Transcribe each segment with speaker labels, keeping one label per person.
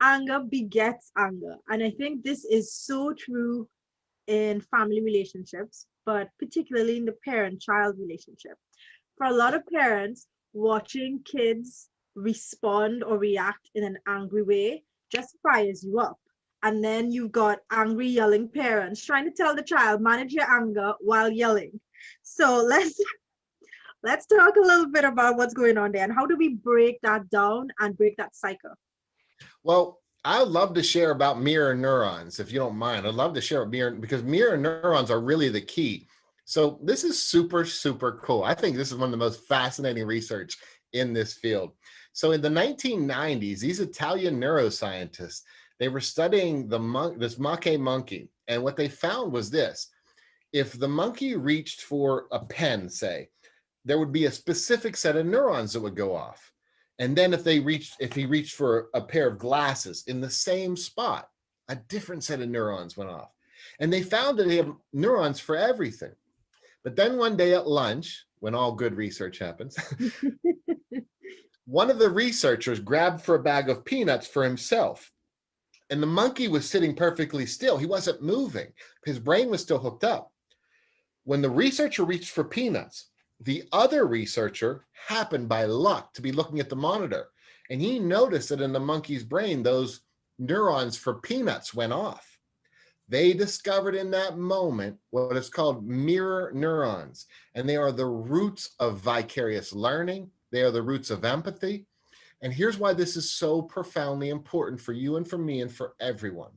Speaker 1: anger begets anger. And I think this is so true in family relationships, but particularly in the parent-child relationship. For a lot of parents, watching kids respond or react in an angry way just fires you up. And then you've got angry, yelling parents trying to tell the child, manage your anger while yelling. So let's talk a little bit about what's going on there and how do we break that down and break that cycle.
Speaker 2: Well, I would love to share about mirror neurons, if you don't mind. I'd love to share mirror because mirror neurons are really the key. So this is super, super cool. I think this is one of the most fascinating research in this field. So in the 1990s, these Italian neuroscientists, they were studying this macaque monkey. And what they found was this: if the monkey reached for a pen, say, there would be a specific set of neurons that would go off. And then if he reached for a pair of glasses in the same spot, a different set of neurons went off. And they found that they have neurons for everything. But then one day at lunch, when all good research happens, one of the researchers grabbed for a bag of peanuts for himself. And the monkey was sitting perfectly still. He wasn't moving. His brain was still hooked up. When the researcher reached for peanuts, the other researcher happened by luck to be looking at the monitor, and he noticed that in the monkey's brain, those neurons for peanuts went off. They discovered in that moment what is called mirror neurons, and they are the roots of vicarious learning. They are the roots of empathy. And here's why this is so profoundly important for you and for me and for everyone.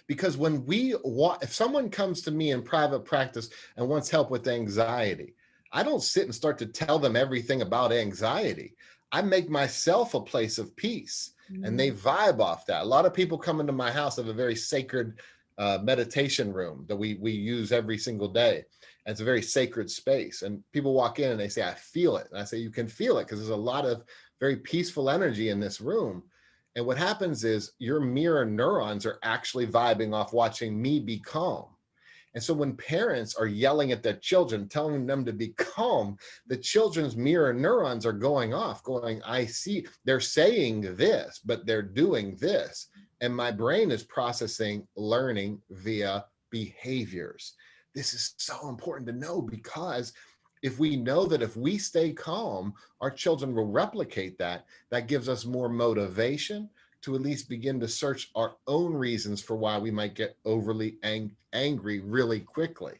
Speaker 2: Because if someone comes to me in private practice and wants help with anxiety, I don't sit and start to tell them everything about anxiety. I make myself a place of peace, and they vibe off that. A lot of people come into my house. I have a very sacred meditation room that we use every single day. And it's a very sacred space. And people walk in and they say, I feel it. And I say, you can feel it because there's a lot of very peaceful energy in this room. And what happens is your mirror neurons are actually vibing off watching me be calm. And so when parents are yelling at their children, telling them to be calm, the children's mirror neurons are going off, going, I see, they're saying this, but they're doing this. And my brain is processing learning via behaviors. This is so important to know, because if we know that if we stay calm, our children will replicate that, that gives us more motivation to at least begin to search our own reasons for why we might get overly angry really quickly.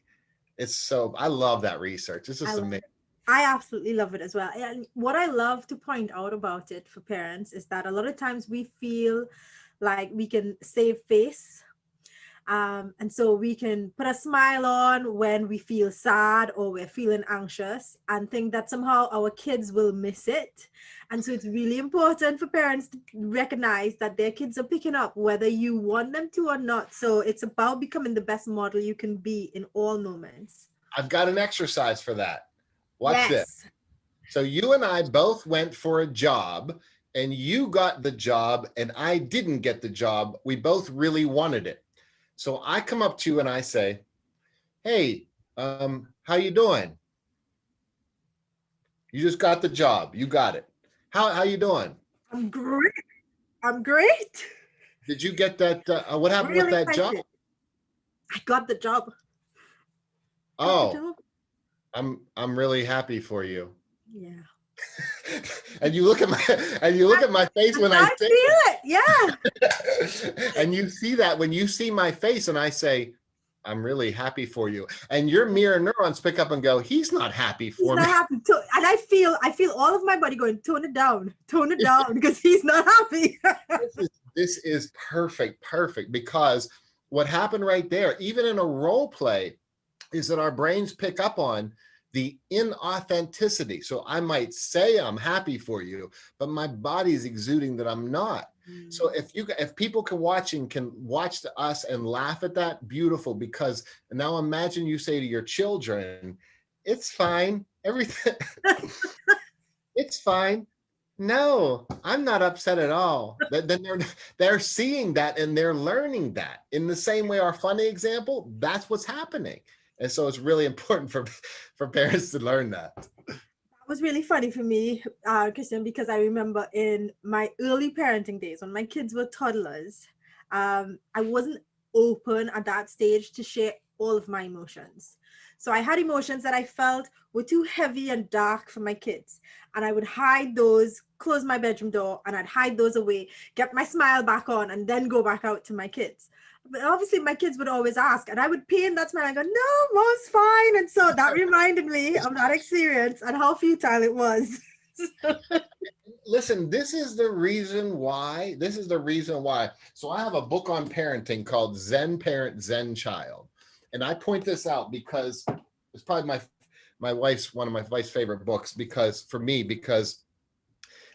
Speaker 2: I love that research. It's just amazing.
Speaker 1: I absolutely love it as well. And what I love to point out about it for parents is that a lot of times we feel like we can save face. And so we can put a smile on when we feel sad or we're feeling anxious, and think that somehow our kids will miss it. And so it's really important for parents to recognize that their kids are picking up whether you want them to or not. So it's about becoming the best model you can be in all moments.
Speaker 2: I've got an exercise for that. Watch this.
Speaker 1: Yes.
Speaker 2: So you and I both went for a job, and you got the job and I didn't get the job. We both really wanted it. So I come up to you and I say, hey, how you doing? You just got the job. You got it. How you doing?
Speaker 1: I'm great. I'm great.
Speaker 2: Did you get that? What happened with that job?
Speaker 1: I got the job.
Speaker 2: Oh, I'm really happy for you.
Speaker 1: Yeah.
Speaker 2: And you look at my face when I say
Speaker 1: feel it. Yeah.
Speaker 2: And you see that when you see my face and I say, I'm really happy for you. And your mirror neurons pick up and go, he's not happy for me.
Speaker 1: Not happy. And I feel all of my body going, tone it down, because he's not happy.
Speaker 2: This is perfect, because what happened right there, even in a role play, is that our brains pick up on the inauthenticity. So I might say I'm happy for you, but my body's exuding that I'm not. So if people can watch us and laugh at that, beautiful. Because now imagine you say to your children, it's fine, everything, it's fine. No, I'm not upset at all. Then they're seeing that and they're learning that. In the same way, our funny example, that's what's happening. And so it's really important for parents to learn that.
Speaker 1: That was really funny for me, Christian, because I remember in my early parenting days when my kids were toddlers, I wasn't open at that stage to share all of my emotions. So I had emotions that I felt were too heavy and dark for my kids. And I would hide those, close my bedroom door, and I'd hide those away, get my smile back on, and then go back out to my kids. But obviously my kids would always ask, and I would paint that smile and go, no, mom's fine. And so that reminded me of that experience and how futile it was.
Speaker 2: Listen, this is the reason why. This is the reason why. So I have a book on parenting called Zen Parent, Zen Child. And I point this out because it's probably my wife's one of my wife's favorite books because for me, because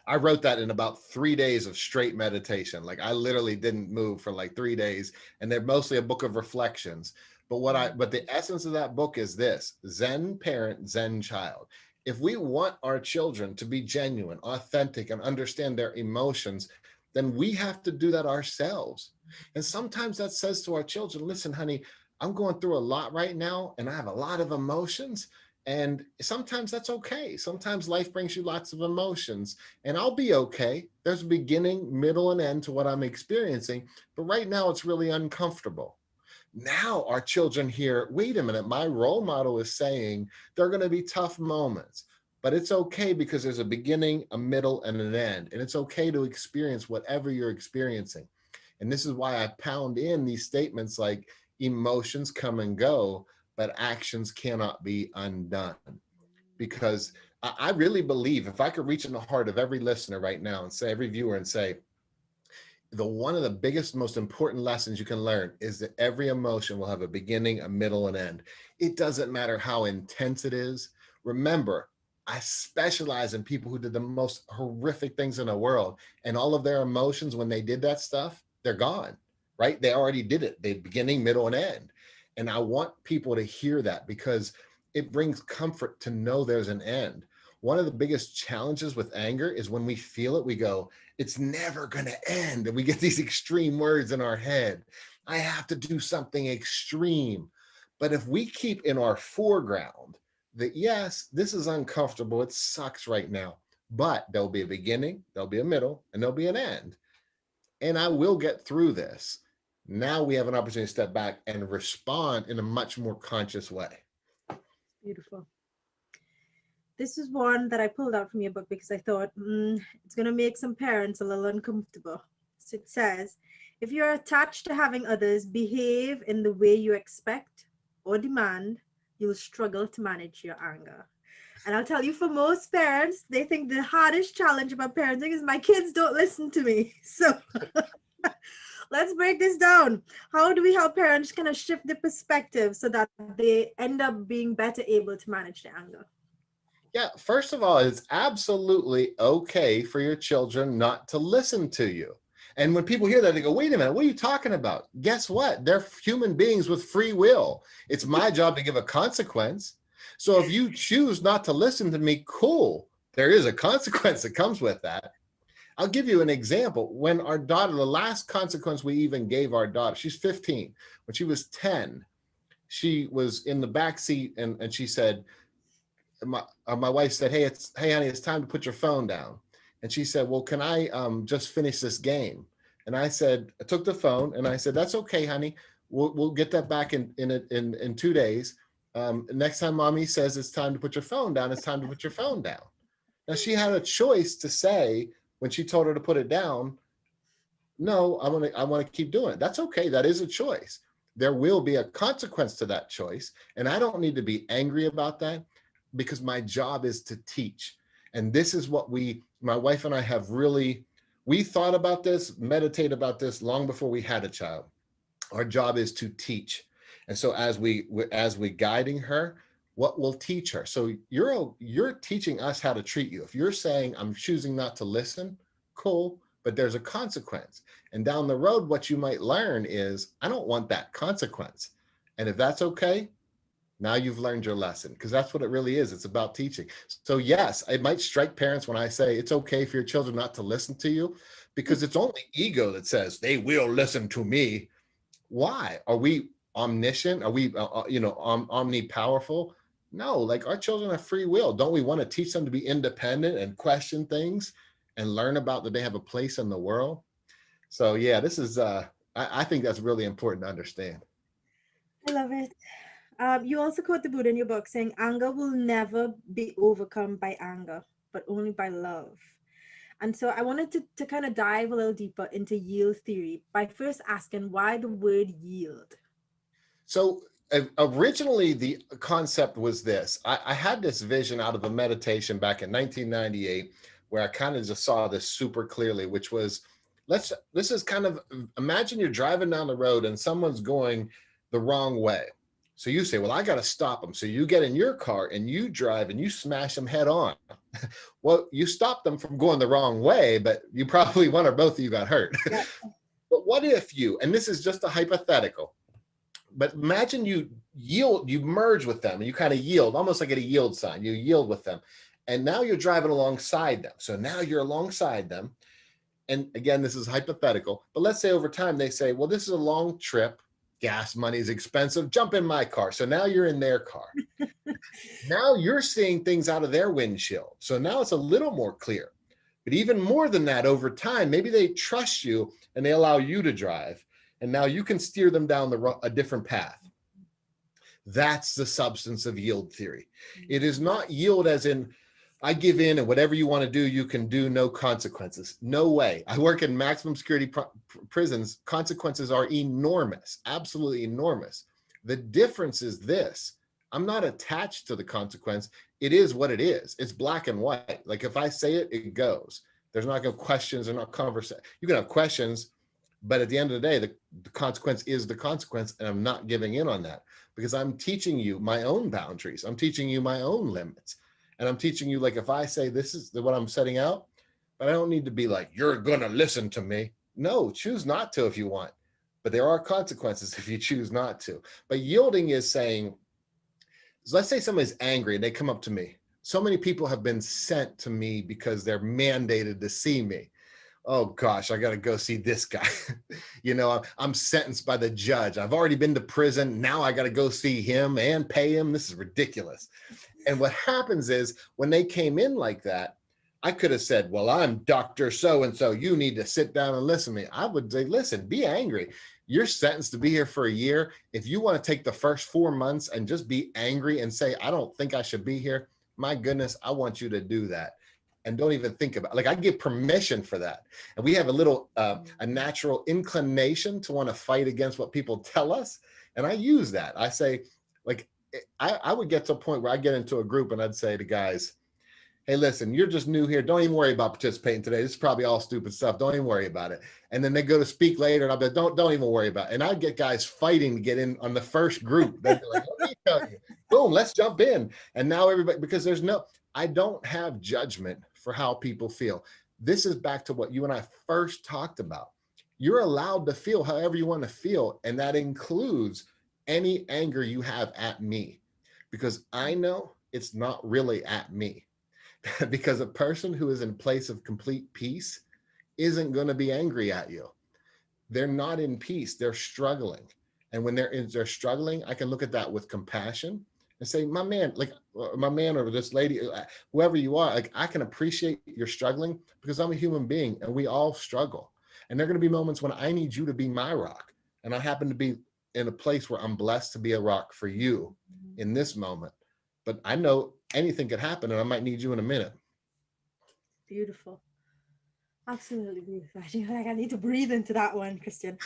Speaker 2: I wrote that in about 3 days of straight meditation. Like I literally didn't move for like 3 days, and they're mostly a book of reflections. But the essence of that book is this: Zen parent, Zen child. If we want our children to be genuine, authentic, and understand their emotions, then we have to do that ourselves. And sometimes that says to our children, listen, honey, I'm going through a lot right now, and I have a lot of emotions. And sometimes that's okay. Sometimes life brings you lots of emotions, and I'll be okay. There's a beginning, middle, and end to what I'm experiencing. But right now, it's really uncomfortable. Now, our children hear, wait a minute, my role model is saying there are going to be tough moments, but it's okay because there's a beginning, a middle, and an end. And it's okay to experience whatever you're experiencing. And this is why I pound in these statements like emotions come and go, but actions cannot be undone. Because I really believe if I could reach in the heart of every listener right now and say, every viewer and say, the one of the biggest, most important lessons you can learn is that every emotion will have a beginning, a middle, and end. It doesn't matter how intense it is. Remember, I specialize in people who did the most horrific things in the world, and all of their emotions, when they did that stuff, they're gone, right? They already did it. They beginning, middle, and end. And I want people to hear that because it brings comfort to know there's an end. One of the biggest challenges with anger is when we feel it, we go, it's never going to end. And we get these extreme words in our head. I have to do something extreme. But if we keep in our foreground that, yes, this is uncomfortable, it sucks right now, but there'll be a beginning, there'll be a middle, and there'll be an end. And I will get through this. Now we have an opportunity to step back and respond in a much more conscious way.
Speaker 1: Beautiful. This is one that I pulled out from your book because I thought it's going to make some parents a little uncomfortable. So it says, if you're attached to having others behave in the way you expect or demand, you'll struggle to manage your anger. And I'll tell you, for most parents, they think the hardest challenge about parenting is my kids don't listen to me. So let's break this down. How do we help parents kind of shift the perspective so that they end up being better able to manage their anger?
Speaker 2: Yeah, first of all, it's absolutely okay for your children not to listen to you. And when people hear that, they go, wait a minute, what are you talking about? Guess what? They're human beings with free will. It's my job to give a consequence. So if you choose not to listen to me, cool. There is a consequence that comes with that. I'll give you an example. When our daughter, the last consequence we even gave our daughter, she's 15. When she was 10, she was in the back seat and she said, my wife said, hey honey, it's time to put your phone down. And she said, well, can I just finish this game? And I said, I took the phone and I said, that's okay, honey. We'll get that back in 2 days. Next time mommy says it's time to put your phone down, it's time to put your phone down. Now she had a choice to say when she told her to put it down, no, I want to keep doing it. That's okay. That is a choice. There will be a consequence to that choice. And I don't need to be angry about that because my job is to teach. And this is what my wife and I have really, we thought about this, meditate about this long before we had a child. Our job is to teach. And so as we guiding her, what will teach her? So you're teaching us how to treat you. If you're saying I'm choosing not to listen, cool, but there's a consequence. And down the road, what you might learn is I don't want that consequence. And if that's okay, now you've learned your lesson, because that's what it really is. It's about teaching. So yes, it might strike parents when I say it's okay for your children not to listen to you, because it's only ego that says they will listen to me. Why? Are we omniscient? Are we, omnipowerful? No, like our children have free will. Don't we want to teach them to be independent and question things and learn about that they have a place in the world? So yeah, this is I think that's really important to understand.
Speaker 1: I love it. You also quote the Buddha in your book saying, anger will never be overcome by anger, but only by love. And so I wanted to kind of dive a little deeper into yield theory by first asking why the word yield.
Speaker 2: So originally the concept was this. I had this vision out of a meditation back in 1998 where I kind of just saw this super clearly, which was this is kind of, imagine you're driving down the road and someone's going the wrong way. So you say, well, I got to stop them. So you get in your car and you drive and you smash them head on. Well, you stop them from going the wrong way, but you probably one or both of you got hurt.
Speaker 1: Yeah.
Speaker 2: But what if you, and this is just a hypothetical, but imagine you merge with them and you kind of yield, almost like at a yield sign, you yield with them. And now you're driving alongside them. So now you're alongside them. And again, this is hypothetical, but let's say over time they say, well, this is a long trip. Gas money is expensive. Jump in my car. So now you're in their car. Now you're seeing things out of their windshield. So now it's a little more clear. But even more than that, over time, maybe they trust you and they allow you to drive. And now you can steer them down a different path. That's the substance of yield theory. It is not yield as in, I give in and whatever you want to do, you can do, no consequences. No way. I work in maximum security prisons. Consequences are enormous, absolutely enormous. The difference is this. I'm not attached to the consequence. It is what it is. It's black and white. Like if I say it, it goes. There's not going to questions or not conversation. You can have questions, but at the end of the day, the consequence is the consequence. And I'm not giving in on that because I'm teaching you my own boundaries. I'm teaching you my own limits. And I'm teaching you, like, if I say this is what I'm setting out, but I don't need to be like, you're going to listen to me. No, choose not to if you want. But there are consequences if you choose not to. But yielding is saying, let's say somebody's angry and they come up to me. So many people have been sent to me because they're mandated to see me. Oh gosh, I got to go see this guy. I'm sentenced by the judge. I've already been to prison. Now I got to go see him and pay him. This is ridiculous. And what happens is when they came in like that, I could have said, well, I'm Dr. So-and-so. You need to sit down and listen to me. I would say, listen, be angry. You're sentenced to be here for a year. If you want to take the first 4 months and just be angry and say, I don't think I should be here, my goodness, I want you to do that. And don't even think about it. Like I give permission for that. And we have a natural inclination to want to fight against what people tell us. And I use that. I say, like, I would get to a point where I get into a group and I'd say to guys, hey, listen, you're just new here. Don't even worry about participating today. This is probably all stupid stuff. Don't even worry about it. And then they go to speak later and I'll be like, don't even worry about it. And I'd get guys fighting to get in on the first group. They'd be like, what are you telling you? Boom, let's jump in. And now everybody, because I don't have judgment for how people feel. This is back to what you and I first talked about. You're allowed to feel however you want to feel. And that includes any anger you have at me, because I know it's not really at me. Because a person who is in place of complete peace isn't going to be angry at you. They're not in peace. They're struggling. And when they're struggling, I can look at that with compassion and say, my man or this lady, whoever you are, like I can appreciate you're struggling because I'm a human being and we all struggle. And there are going to be moments when I need you to be my rock. And I happen to be in a place where I'm blessed to be a rock for you in this moment. But I know anything could happen and I might need you in a minute.
Speaker 1: Beautiful. Absolutely beautiful. I feel like I need to breathe into that one, Christian.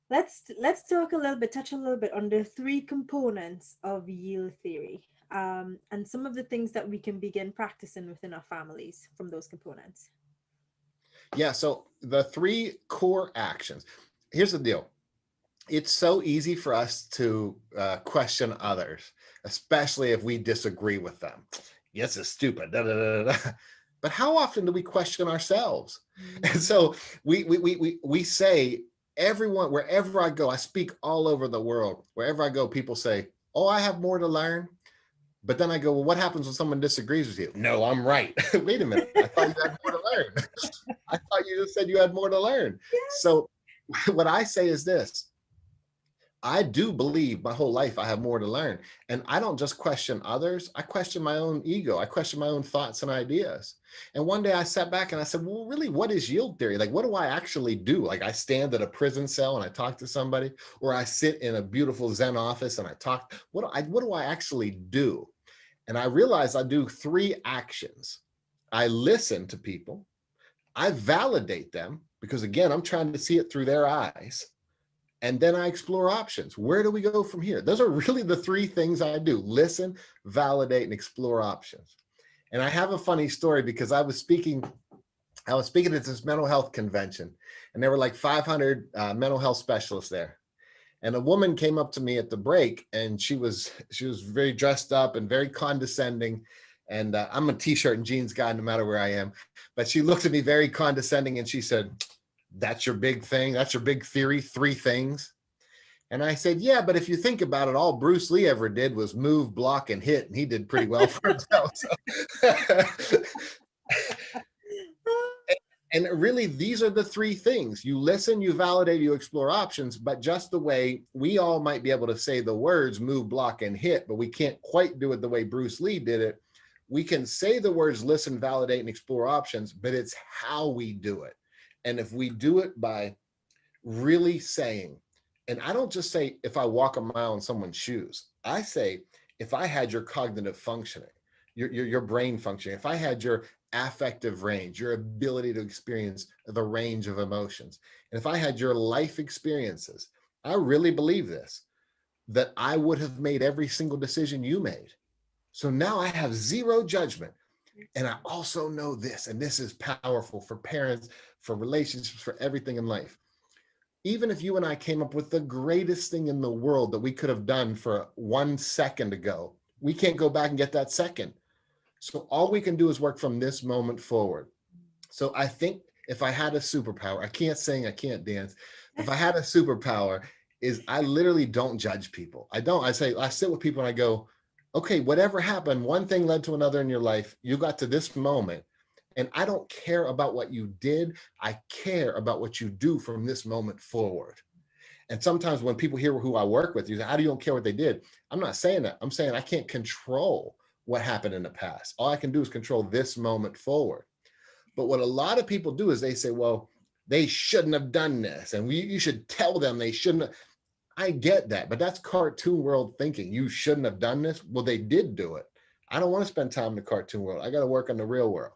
Speaker 1: Let's touch a little bit on the three components of yield theory, and some of the things that we can begin practicing within our families from those components.
Speaker 2: Yeah, so the three core actions. Here's the deal. It's so easy for us to question others, especially if we disagree with them. Yes, it's stupid. Da, da, da, da. But how often do we question ourselves? Mm-hmm. And so we say, everyone, wherever I go, I speak all over the world. Wherever I go, people say, oh, I have more to learn. But then I go, well, what happens when someone disagrees with you? No, I'm right. Wait a minute. I thought you had more to learn. I thought you just said you had more to learn. Yes. So what I say is this. I do believe my whole life I have more to learn. And I don't just question others, I question my own ego. I question my own thoughts and ideas. And one day I sat back and I said, well, really, what is yield theory? Like, what do I actually do? Like, I stand at a prison cell and I talk to somebody, or I sit in a beautiful Zen office and I talk. What do I actually do? And I realized I do 3 actions. I listen to people, I validate them, because again, I'm trying to see it through their eyes. And then I explore options. Where do we go from here? Those are really the 3 things I do: listen, validate, and explore options. And I have a funny story, because I was speaking at this mental health convention, and there were like 500 mental health specialists there. And a woman came up to me at the break, and she was very dressed up and very condescending. And I'm a t-shirt and jeans guy no matter where I am. But she looked at me very condescending and she said, that's your big thing? That's your big theory, 3 things? And I said, yeah, but if you think about it, all Bruce Lee ever did was move, block, and hit, and he did pretty well for himself. So. And really, these are the 3 things. You listen, you validate, you explore options, but just the way we all might be able to say the words move, block, and hit, but we can't quite do it the way Bruce Lee did it. We can say the words listen, validate, and explore options, but it's how we do it. And if we do it by really saying, and I don't just say, if I walk a mile in someone's shoes, I say, if I had your cognitive functioning, your brain functioning, if I had your affective range, your ability to experience the range of emotions, and if I had your life experiences, I really believe this, that I would have made every single decision you made. So now I have 0 judgment. And I also know this, and this is powerful for parents, for relationships, for everything in life. Even if you and I came up with the greatest thing in the world that we could have done for 1 second ago, we can't go back and get that second. So all we can do is work from this moment forward. So I think if I had a superpower, I can't sing, I can't dance. If I had a superpower, is I literally don't judge people. I sit with people and I go, okay, whatever happened, one thing led to another in your life. You got to this moment, and I don't care about what you did. I care about what you do from this moment forward. And sometimes when people hear who I work with, you say, how do you don't care what they did? I'm not saying that. I'm saying I can't control what happened in the past. All I can do is control this moment forward. But what a lot of people do is they say, well, they shouldn't have done this. And you should tell them they shouldn't have. I get that, but that's cartoon world thinking. You shouldn't have done this. Well, they did do it. I don't want to spend time in the cartoon world. I got to work on the real world.